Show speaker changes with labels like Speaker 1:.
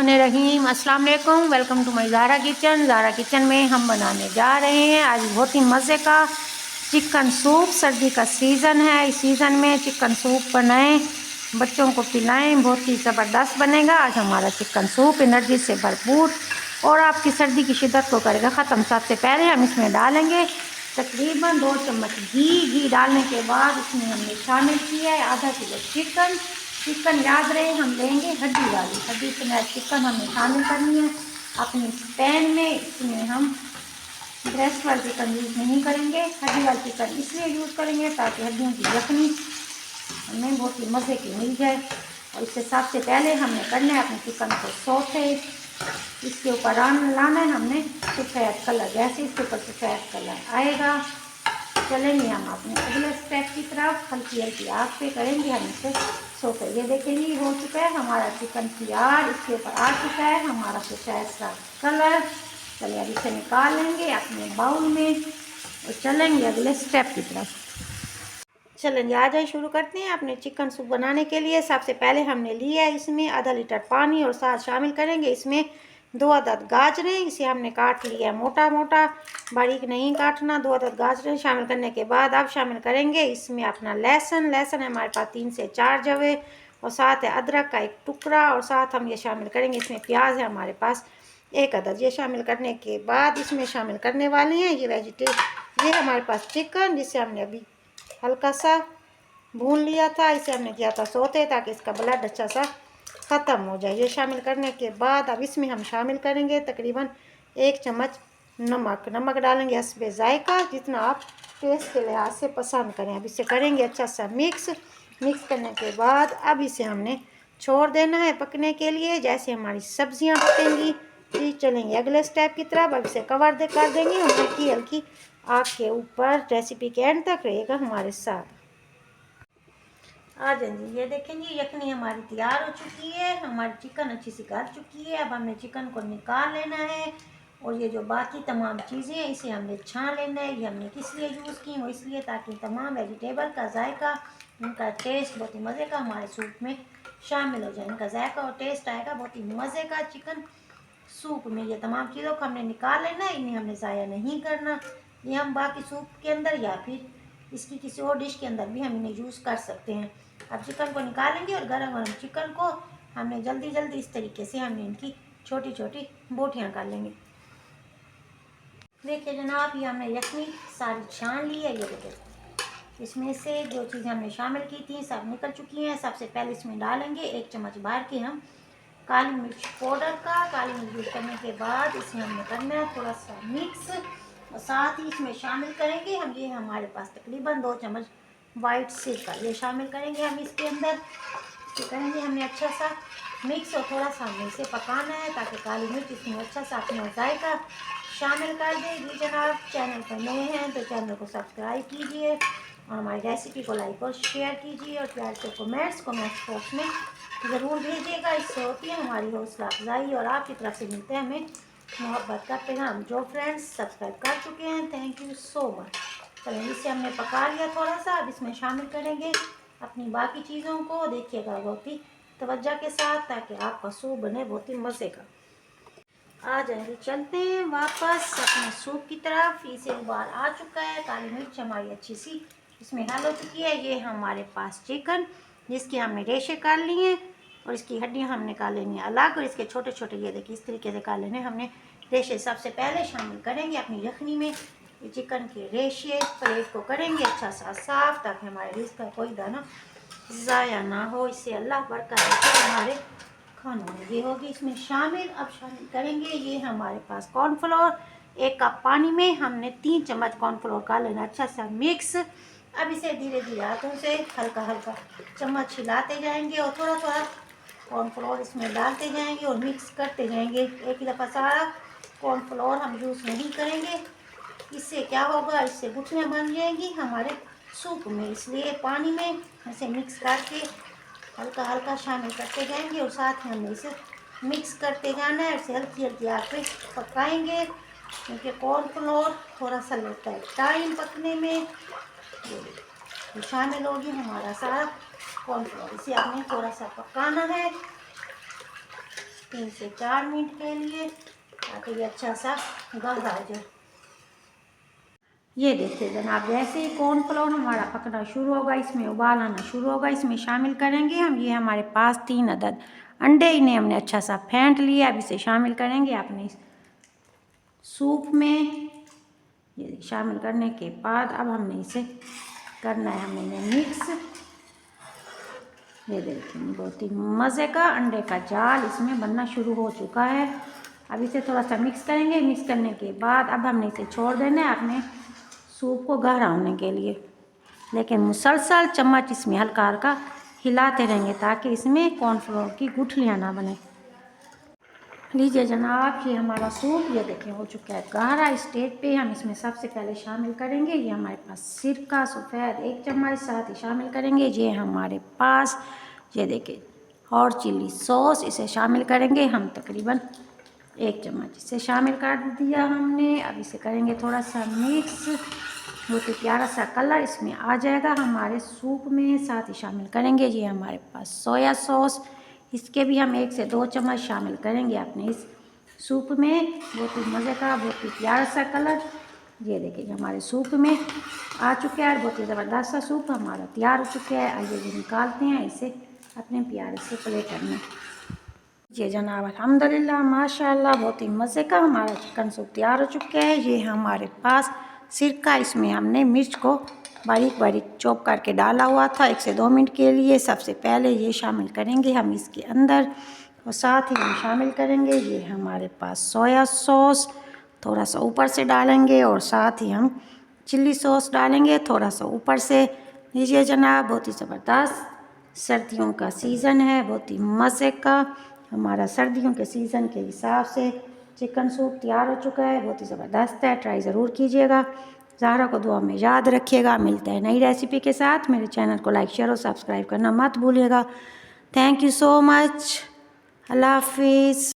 Speaker 1: बिस्मिल्लाहिर्रहमानिर्रहीम। अस्सलाम वालेकुम। Welcome to my Zara kitchen. Zara kitchen में हम बनाने जा रहे हैं आज बहुत ही मज़े का चिकन सूप। सर्दी का सीज़न है, इस सीज़न में चिकन सूप बनाएं, बच्चों को पिलाएं, बहुत ही ज़बरदस्त बनेगा आज हमारा चिकन सूप। एनर्जी से भरपूर और आपकी सर्दी की शिद्दत को करेगा ख़त्म। सबसे पहले हम इसमें डालेंगे तकरीबन 2 चम्मच घी डालने के बाद इसमें हमने शामिल किया है आधा किलो चिकन। चिकन याद रहे हम लेंगे हड्डी वाली, हड्डी समेत चिकन हमें शामिल करनी है अपनी पैन में। इसमें हम ब्रेस्ट वाली चिकन यूज़ नहीं करेंगे, हड्डी वाली चिकन इसलिए यूज़ करेंगे ताकि हड्डियों की यखनी हमें बहुत ही मज़े की मिल जाए। और इससे सबसे पहले हमने करना है अपने चिकन को सौते, इसके ऊपर लाना है हमने सफ़ेद कलर, जैसे इसके ऊपर सफ़ेद कलर आएगा चलेंगे हम अपने अगले स्टेप की तरफ। हल्की हल्की आग पे करेंगे हम इसे सोते। ये देखेंगे हो चुका है हमारा चिकन तैयार, इसके ऊपर आ चुका है हमारा सफ़ेद सा कलर। चलिए अब इसे निकाल लेंगे अपने बाउल में और चलेंगे अगले स्टेप की तरफ। चलेंगे आ जाए शुरू करते हैं अपने चिकन सूप बनाने के लिए। सबसे पहले हमने लिया है इसमें आधा लीटर पानी और साथ शामिल करेंगे इसमें 2 अदद गाजरें। इसे हमने काट लिया मोटा मोटा, बारीक नहीं काटना। 2 अदद गाजरें शामिल करने के बाद अब शामिल करेंगे इसमें अपना लहसुन। लहसुन है हमारे पास 3 से 4 जवे और साथ है अदरक का 1 टुकड़ा और साथ हम ये शामिल करेंगे इसमें प्याज है हमारे पास 1 अदद। ये शामिल करने के बाद इसमें शामिल करने वाले हैं ये वेजिटेबल। ये हमारे पास चिकन जिसे हमने अभी हल्का सा भून लिया था, इसे हमने किया था सोते ताकि इसका ब्लड अच्छा सा ख़त्म हो जाए। ये शामिल करने के बाद अब इसमें हम शामिल करेंगे तकरीबन 1 चम्मच नमक। नमक डालेंगे हस्बे ज़ायका, जितना आप टेस्ट के लिहाज से पसंद करें। अब इसे करेंगे अच्छा सा मिक्स करने के बाद अब इसे हमने छोड़ देना है पकने के लिए, जैसे हमारी सब्जियां पकेंगी। फिर चलेंगे अगले स्टेप की तरफ। अब इसे कवर कर देंगे और हल्की हल्की आग के ऊपर। रेसिपी के एंड तक रहेगा हमारे साथ। आ जाएंगे ये देखेंगे यखनी हमारी तैयार हो चुकी है, हमारी चिकन अच्छी सी गल चुकी है। अब हमने चिकन को निकाल लेना है और ये जो बाकी तमाम चीज़ें हैं इसे हमने छान लेना है। ये हमने किस लिए यूज़ की, वो इसलिए ताकि तमाम वेजिटेबल का जायका, उनका टेस्ट बहुत ही मज़े का हमारे सूप में शामिल हो जाए। इनका जायका और टेस्ट आएगा बहुत ही मज़े का चिकन सूप में। ये तमाम चीज़ों को हमने निकाल लेना है, इन्हें हमने ज़ाया नहीं करना। ये हम बाकी सूप के अंदर या फिर इसकी किसी और डिश के अंदर भी हम इन्हें यूज़ कर सकते हैं। अब चिकन को निकालेंगे और गरम गरम चिकन को हमने जल्दी जल्दी इस तरीके से हमने इनकी छोटी छोटी बोटियाँ कर लेंगे। देखिए जनाब ये हमने यखनी सारी छान ली है। ये देखिए इसमें से जो चीज़ें हमने शामिल की थी सब निकल चुकी हैं। सबसे पहले इसमें डालेंगे 1 चम्मच भर के हम काली मिर्च पाउडर का। काली मिर्च यूज़ करने के बाद इसमें हमने करना है थोड़ा सा मिक्स और साथ ही इसमें शामिल करेंगे हम ये हमारे पास तकरीबन 2 चम्मच वाइट सिरका, ये शामिल करेंगे हम इसके अंदर। इसे करेंगे हमने अच्छा सा मिक्स और थोड़ा सा हमें इसे पकाना है ताकि काली मिर्च इसमें अच्छा सा अपना जायका शामिल कर देगी। जनाब चैनल पर नए हैं तो चैनल को सब्सक्राइब कीजिए और हमारी रेसिपी को लाइक और शेयर कीजिए और प्यार से कमेंट्स बॉक्स में ज़रूर भेजिएगा। इससे होती है हमारी हौसला अफजाई और आपकी तरफ से मिलते हैं हमें मोहब्बत का पैगाम। जो फ्रेंड्स सब्सक्राइब कर चुके हैं थैंक यू सो मच। चलिए इसे हमने पका लिया थोड़ा सा। अब इसमें शामिल करेंगे अपनी बाकी चीज़ों को। देखिएगा बहुत ही तवज्जो के साथ ताकि आपका सूप बने बहुत ही मज़े का। आ जाएंगे चलते हैं वापस अपने सूप की तरफ। इसे उबाल आ चुका है, काली मिर्च हमारी अच्छी सी इसमें हल हो चुकी है। ये हमारे पास चिकन जिसकी हमने रेशे कर ली हैं और इसकी हड्डियाँ हम निकाल लेनी है अलग और इसके छोटे छोटे ये देखिए इस तरीके से काट लेने हमने रेशे। सबसे पहले शामिल करेंगे अपनी यखनी में ये चिकन के रेशे। प्लेट को करेंगे अच्छा सा साफ ताकि हमारे रिज़्क़ का कोई दाना ज़ाया ना हो। इससे अल्लाह बरकत देखे हमारे खानों में। ये होगी इसमें शामिल। अब शामिल करेंगे ये हमारे पास कॉर्नफ्लोर। 1 कप पानी में हमने 3 चम्मच कॉर्नफ्लोर का लेना अच्छा सा मिक्स। अब इसे धीरे धीरे हाथों से हल्का हल्का चम्मच हिलाते जाएंगे और थोड़ा थोड़ा कॉर्नफ्लोर इसमें डालते जाएंगे और मिक्स करते जाएंगे। एक ही दफ़ा सारा कॉर्नफ्लोर हम यूज़ नहीं करेंगे, इससे क्या होगा, इससे गुठलियाँ बन जाएंगी हमारे सूप में। इसलिए पानी में इसे मिक्स करके हल्का हल्का शामिल करते जाएंगे और साथ में हमें इसे मिक्स करते जाना है। इसे हल्की हल्की आग पे पकाएंगे क्योंकि कॉर्नफ्लोर थोड़ा सा लगता है टाइम पकने में। तो शामिल होगी हमारा सारा कॉर्नफ्लोर। इसे हमें थोड़ा सा पकाना है। 3 से 4 मिनट के लिए, ताकि ये अच्छा सा गहरा हो जाए। ये देखिए जनाब, जैसे ही कॉर्नफ्लोर हमारा पकना शुरू होगा, इसमें उबाल आना शुरू होगा, इसमें शामिल करेंगे हम ये हमारे पास 3 अदद अंडे। इन्हें हमने अच्छा सा फेंट लिया। अब इसे शामिल करेंगे अपने सूप में। ये शामिल करने के बाद अब हमने इसे करना है, हमने इन्हें मिक्स। ये देखिए बहुत ही मज़े का अंडे का जाल इसमें बनना शुरू हो चुका है। अब इसे थोड़ा सा मिक्स करेंगे। मिक्स करने के बाद अब हमने इसे छोड़ देना है अपने सूप को गाढ़ा होने के लिए, लेकिन मुसलसल चम्मच इसमें हल्का हल्का हिलाते रहेंगे ताकि इसमें कॉर्नफ्लोर की गुठलियाँ ना बने। लीजिए जनाब, ये हमारा सूप ये देखें हो चुका है गाढ़ा। इस स्टेज पे हम इसमें सबसे पहले शामिल करेंगे ये हमारे पास सिरका सफ़ेद 1 चम्मच, साथ ही शामिल करेंगे ये हमारे पास ये देखिए और चिल्ली सॉस, इसे शामिल करेंगे हम तकरीबन 1 चम्मच इसे शामिल कर दिया हमने। अब इसे करेंगे थोड़ा सा मिक्स। बहुत ही प्यारा सा कलर इसमें आ जाएगा हमारे सूप में। साथ ही शामिल करेंगे ये हमारे पास सोया सॉस, इसके भी हम 1 से 2 चम्मच शामिल करेंगे अपने इस सूप में। बहुत ही मज़े का, बहुत ही प्यारा सा कलर ये देखिए हमारे सूप में आ चुका है। बहुत ही ज़बरदस्त सा सूप हमारा तैयार हो चुका है। आइए ये निकालते हैं इसे अपने प्यारे से प्लेटर में। जी जनाब, अल्हम्दुलिल्लाह माशाल्लाह बहुत ही मज़े का हमारा चिकन सूप तैयार हो चुका है। ये हमारे पास सिरका, इसमें हमने मिर्च को बारीक बारीक चॉप करके डाला हुआ था 1 से 2 मिनट के लिए। सबसे पहले ये शामिल करेंगे हम इसके अंदर, और साथ ही हम शामिल करेंगे ये हमारे पास सोया सॉस थोड़ा सा ऊपर से डालेंगे, और साथ ही हम चिल्ली सॉस डालेंगे थोड़ा सा ऊपर से। लीजिए जनाब, बहुत ही ज़बरदस्त सर्दियों का सीज़न है, बहुत ही मज़े का हमारा सर्दियों के सीज़न के हिसाब से चिकन सूप तैयार हो चुका है। बहुत ही ज़बरदस्त है, ट्राई ज़रूर कीजिएगा। ज़हरा को दुआ में याद रखिएगा। मिलते हैं नई रेसिपी के साथ। मेरे चैनल को लाइक शेयर और सब्सक्राइब करना मत भूलिएगा। Thank you so much. अल्लाह हाफिज़।